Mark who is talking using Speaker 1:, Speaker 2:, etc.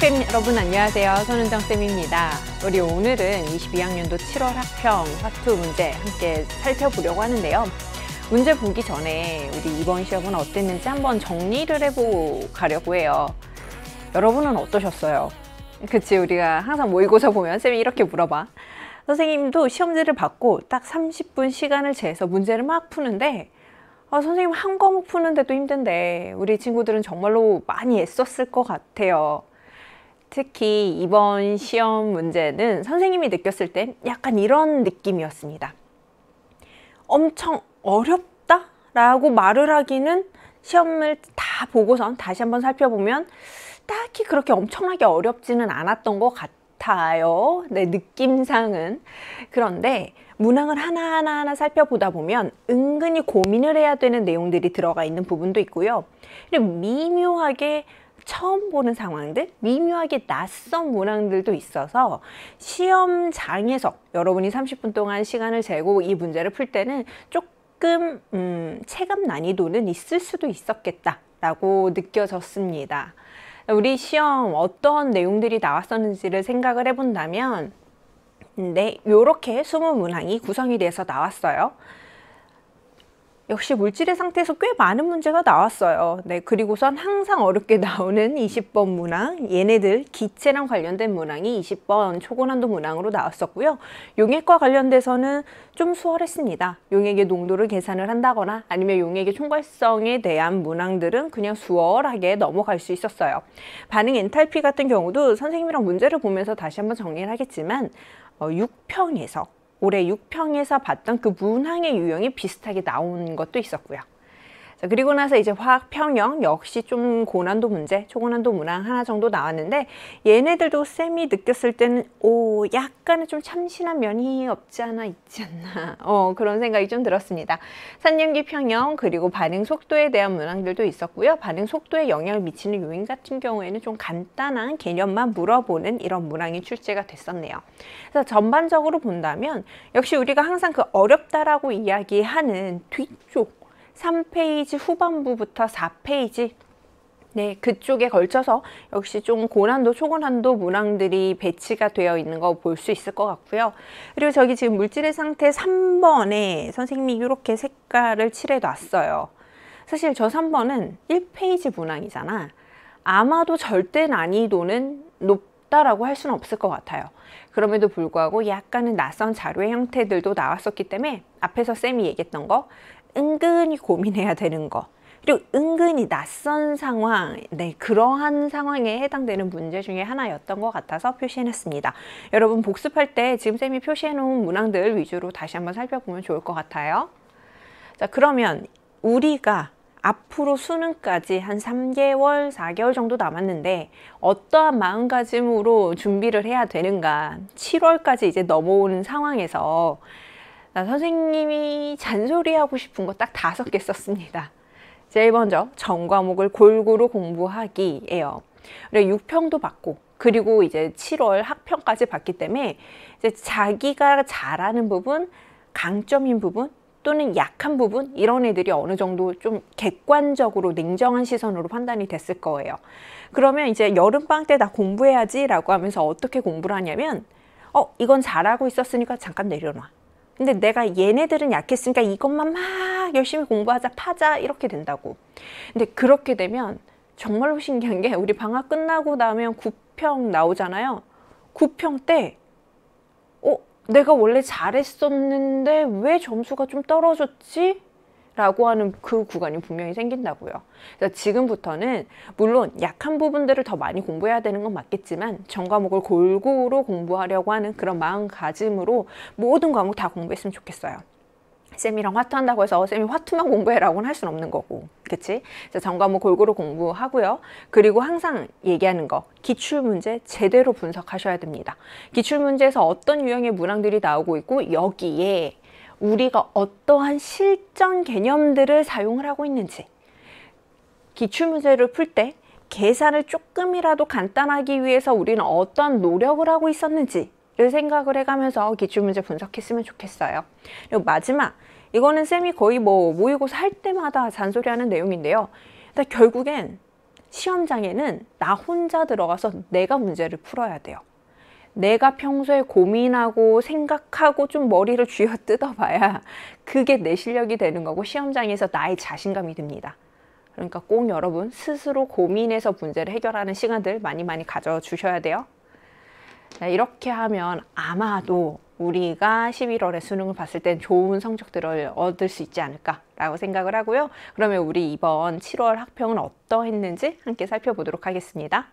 Speaker 1: 학생 여러분 안녕하세요. 손은정쌤입니다. 우리 오늘은 22학년도 7월 학평 화투 문제 함께 살펴보려고 하는데요. 문제 보기 전에 우리 이번 시험은 어땠는지 한번 정리를 해보고 가려고 해요. 여러분은 어떠셨어요? 그치, 우리가 항상 모의고사 보면 쌤이 이렇게 물어봐. 선생님도 시험지를 받고 딱 30분 시간을 재서 문제를 막 푸는데 선생님 한 과목 푸는데도 힘든데 우리 친구들은 정말로 많이 애썼을 것 같아요. 특히 이번 시험 문제는 선생님이 느꼈을 땐 약간 이런 느낌이었습니다. 엄청 어렵다? 라고 말을 하기는 시험을 다 보고선 다시 한번 살펴보면 딱히 그렇게 엄청나게 어렵지는 않았던 것 같아요. 네, 느낌상은. 그런데 문항을 하나하나 살펴보다 보면 은근히 고민을 해야 되는 내용들이 들어가 있는 부분도 있고요. 그리고 미묘하게 처음 보는 상황들, 미묘하게 낯선 문항들도 있어서 시험장에서 여러분이 30분 동안 시간을 재고 이 문제를 풀 때는 조금 체감 난이도는 있을 수도 있었겠다라고 느껴졌습니다. 우리 시험 어떤 내용들이 나왔었는지를 생각을 해본다면 네, 요렇게 20문항이 구성이 돼서 나왔어요. 역시 물질의 상태에서 꽤 많은 문제가 나왔어요. 네, 그리고선 항상 어렵게 나오는 20번 문항, 얘네들 기체랑 관련된 문항이 20번 초고난도 문항으로 나왔었고요. 용액과 관련돼서는 좀 수월했습니다. 용액의 농도를 계산을 한다거나 아니면 용액의 총괄성에 대한 문항들은 그냥 수월하게 넘어갈 수 있었어요. 반응 엔탈피 같은 경우도 선생님이랑 문제를 보면서 다시 한번 정리를 하겠지만 6평에서 올해 6평에서 봤던 그 문항의 유형이 비슷하게 나온 것도 있었고요. 자, 그리고 나서 이제 화학 평형 역시 좀 고난도 문제, 초고난도 문항 하나 정도 나왔는데 얘네들도 쌤이 느꼈을 때는 약간은 좀 참신한 면이 없지 않아 있지 않나 그런 생각이 좀 들었습니다. 산염기 평형 그리고 반응 속도에 대한 문항들도 있었고요. 반응 속도에 영향을 미치는 요인 같은 경우에는 좀 간단한 개념만 물어보는 이런 문항이 출제가 됐었네요. 그래서 전반적으로 본다면 역시 우리가 항상 그 어렵다라고 이야기하는 뒤쪽 3페이지 후반부부터 4페이지 네, 그쪽에 걸쳐서 역시 좀 고난도, 초고난도 문항들이 배치가 되어 있는 거 볼 수 있을 것 같고요. 그리고 저기 지금 물질의 상태 3번에 선생님이 이렇게 색깔을 칠해 놨어요. 사실 저 3번은 1페이지 문항이잖아. 아마도 절대 난이도는 높다라고 할 수는 없을 것 같아요. 그럼에도 불구하고 약간은 낯선 자료의 형태들도 나왔었기 때문에 앞에서 쌤이 얘기했던 거 은근히 고민해야 되는 거 그리고 은근히 낯선 상황 네, 그러한 상황에 해당되는 문제 중에 하나였던 것 같아서 표시해놨습니다. 여러분 복습할 때 지금 쌤이 표시해놓은 문항들 위주로 다시 한번 살펴보면 좋을 것 같아요. 자, 그러면 우리가 앞으로 수능까지 한 3개월, 4개월 정도 남았는데 어떠한 마음가짐으로 준비를 해야 되는가 7월까지 이제 넘어오는 상황에서 선생님이 잔소리하고 싶은 거 딱 5개 썼습니다. 제일 먼저 전 과목을 골고루 공부하기예요. 그리고 6평도 받고 그리고 이제 7월 학평까지 받기 때문에 이제 자기가 잘하는 부분, 강점인 부분 또는 약한 부분 이런 애들이 어느 정도 좀 객관적으로 냉정한 시선으로 판단이 됐을 거예요. 그러면 이제 여름방학 때 다 공부해야지 라고 하면서 어떻게 공부를 하냐면 이건 잘하고 있었으니까 잠깐 내려놔. 근데 내가 얘네들은 약했으니까 이것만 막 열심히 공부하자, 파자 이렇게 된다고. 근데 그렇게 되면 정말로 신기한 게 우리 방학 끝나고 나면 9평 나오잖아요. 9평 때 내가 원래 잘했었는데 왜 점수가 좀 떨어졌지? 라고 하는 그 구간이 분명히 생긴다고요. 그래서 지금부터는 물론 약한 부분들을 더 많이 공부해야 되는 건 맞겠지만 전 과목을 골고루 공부하려고 하는 그런 마음가짐으로 모든 과목 다 공부했으면 좋겠어요. 쌤이랑 화투한다고 해서 쌤이 화투만 공부해라고는 할 수는 없는 거고, 그치? 전 과목 골고루 공부하고요. 그리고 항상 얘기하는 거, 기출문제 제대로 분석하셔야 됩니다. 기출문제에서 어떤 유형의 문항들이 나오고 있고 여기에 우리가 어떠한 실전 개념들을 사용을 하고 있는지, 기출문제를 풀 때 계산을 조금이라도 간단하기 위해서 우리는 어떤 노력을 하고 있었는지를 생각을 해가면서 기출문제 분석했으면 좋겠어요. 그리고 마지막, 이거는 쌤이 거의 모의고사 할 때마다 잔소리하는 내용인데요. 근데 결국엔 시험장에는 나 혼자 들어가서 내가 문제를 풀어야 돼요. 내가 평소에 고민하고 생각하고 좀 머리를 쥐어 뜯어봐야 그게 내 실력이 되는 거고 시험장에서 나의 자신감이 듭니다. 그러니까 꼭 여러분 스스로 고민해서 문제를 해결하는 시간들 많이 가져주셔야 돼요. 자, 이렇게 하면 아마도 우리가 11월에 수능을 봤을 땐 좋은 성적들을 얻을 수 있지 않을까라고 생각을 하고요. 그러면 우리 이번 7월 학평은 어떠했는지 함께 살펴보도록 하겠습니다.